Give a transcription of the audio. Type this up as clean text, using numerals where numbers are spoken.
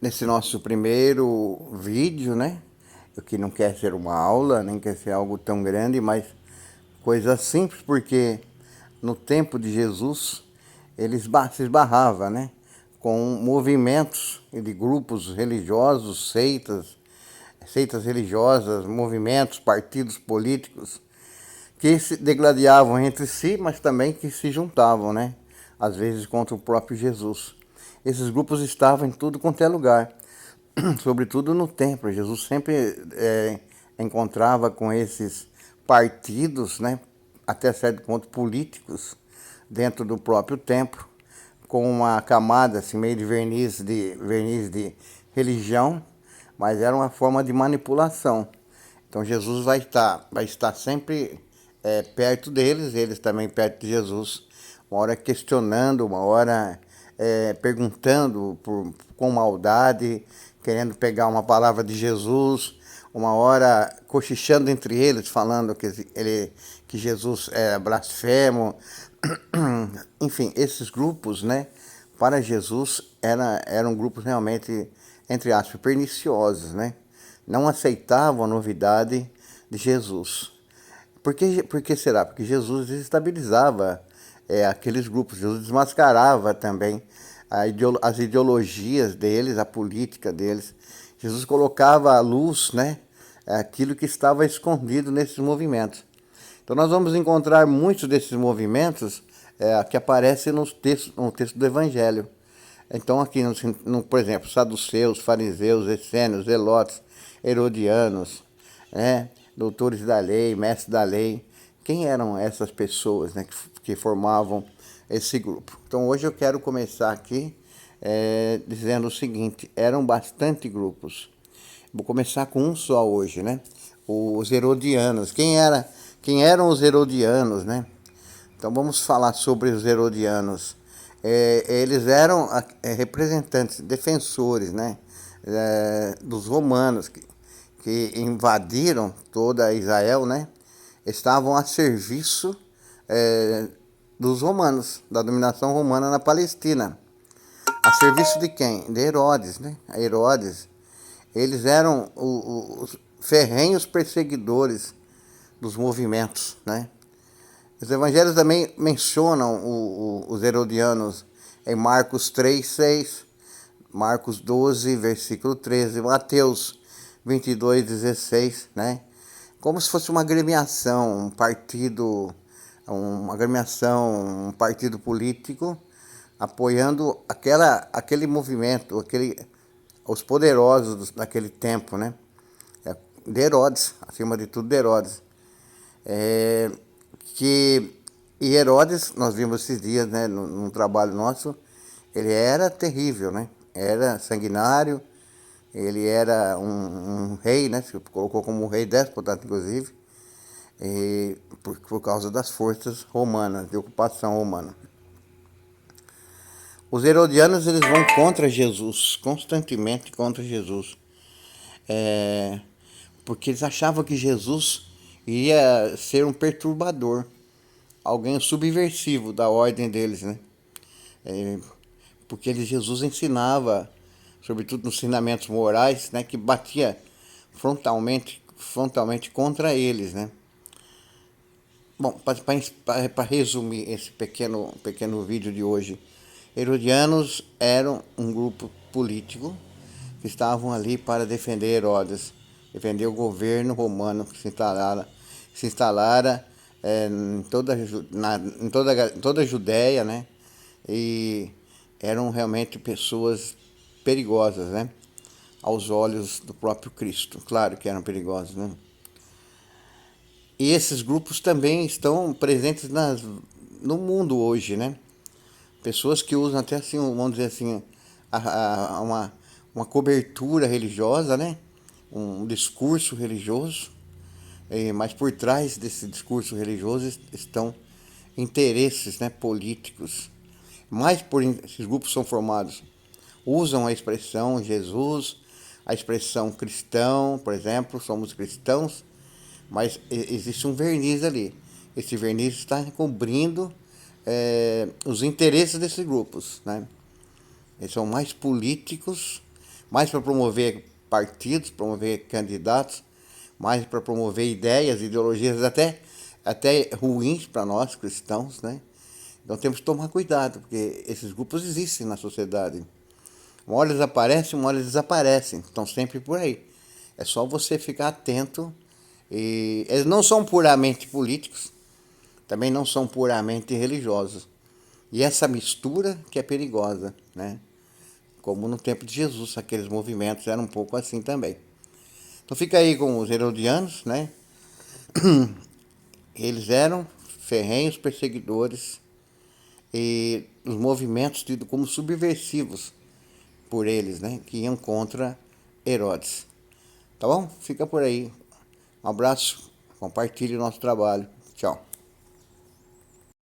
Nesse nosso primeiro vídeo, né? O que não quer ser uma aula, nem quer ser algo tão grande, mas coisa simples, porque no tempo de Jesus eles se esbarrava, né? Com movimentos de grupos religiosos, seitas religiosas, movimentos, partidos políticos que se degladiavam entre si, mas também que se juntavam, né? Às vezes contra o próprio Jesus. Esses grupos estavam em tudo quanto é lugar, sobretudo no templo. Jesus sempre encontrava com esses partidos, né? Até certo ponto políticos, dentro do próprio templo, com uma camada assim, meio de verniz de religião, mas era uma forma de manipulação. Então Jesus vai estar sempre perto deles, eles também perto de Jesus, uma hora questionando, uma hora perguntando com maldade, querendo pegar uma palavra de Jesus, uma hora cochichando entre eles, falando que Jesus era blasfemo. Enfim, esses grupos, né, para Jesus eram grupos realmente, entre aspas, perniciosos, né? Não aceitavam a novidade de Jesus. Por que será? Porque Jesus desestabilizava aqueles grupos, Jesus desmascarava também as ideologias deles, a política deles. Jesus colocava à luz, né, aquilo que estava escondido nesses movimentos. Então nós vamos encontrar muitos desses movimentos que aparecem no texto do Evangelho. Então aqui, por exemplo, saduceus, fariseus, essênios, zelotes, herodianos, né, doutores da lei, mestres da lei. Quem eram essas pessoas, né, que formavam esse grupo? Então hoje eu quero começar aqui dizendo o seguinte: eram bastante grupos. Vou começar com um só hoje, né? Os herodianos. Quem eram os herodianos, né? Então vamos falar sobre os herodianos. Eles eram representantes, defensores, né? Dos romanos que invadiram toda Israel, né? Estavam a serviço dos romanos, da dominação romana na Palestina. A serviço de quem? De Herodes, né? Herodes. Eles eram os ferrenhos perseguidores dos movimentos, né? Os evangelhos também mencionam os herodianos em Marcos 3:6, Marcos 12, versículo 13, Mateus 22:16, né? Como se fosse uma agremiação, um partido político apoiando aquele movimento, os poderosos daquele tempo, né? De Herodes, acima de tudo de Herodes. É, e Herodes, nós vimos esses dias, né, num trabalho nosso, ele era terrível, né? Era sanguinário, ele era um rei, né? Se colocou como um rei déspota, inclusive, por causa das forças romanas, de ocupação romana. Os herodianos, eles vão contra Jesus, constantemente contra Jesus. Porque eles achavam que Jesus iria ser um perturbador, alguém subversivo da ordem deles, né? Porque Jesus ensinava, sobretudo nos ensinamentos morais, né, que batia frontalmente contra eles, né? Bom, para resumir esse pequeno vídeo de hoje, herodianos eram um grupo político que estavam ali para defender Herodes, defender o governo romano que se instalara em toda a Judéia, né? E eram realmente pessoas perigosas, né? Aos olhos do próprio Cristo. Claro que eram perigosos, né? E esses grupos também estão presentes no mundo hoje, né? Pessoas que usam até assim, vamos dizer assim, uma cobertura religiosa, né? Um discurso religioso, mas por trás desse discurso religioso estão interesses, né, políticos. Esses grupos são formados, usam a expressão Jesus, a expressão cristão, por exemplo, somos cristãos, mas existe um verniz ali. Esse verniz está cobrindo os interesses desses grupos, né? Eles são mais políticos, mais para promover partidos, promover candidatos, mais para promover ideias, ideologias até ruins para nós cristãos, né? Então temos que tomar cuidado, porque esses grupos existem na sociedade. Uma hora eles aparecem, uma hora eles desaparecem, estão sempre por aí. É só você ficar atento. E eles não são puramente políticos, também não são puramente religiosos. E essa mistura que é perigosa, né? Como no tempo de Jesus, aqueles movimentos eram um pouco assim também. Então fica aí com os herodianos, né? Eles eram ferrenhos perseguidores e os movimentos tidos como subversivos por eles, né? Que iam contra Herodes. Tá bom? Fica por aí. Um abraço, compartilhe o nosso trabalho. Tchau.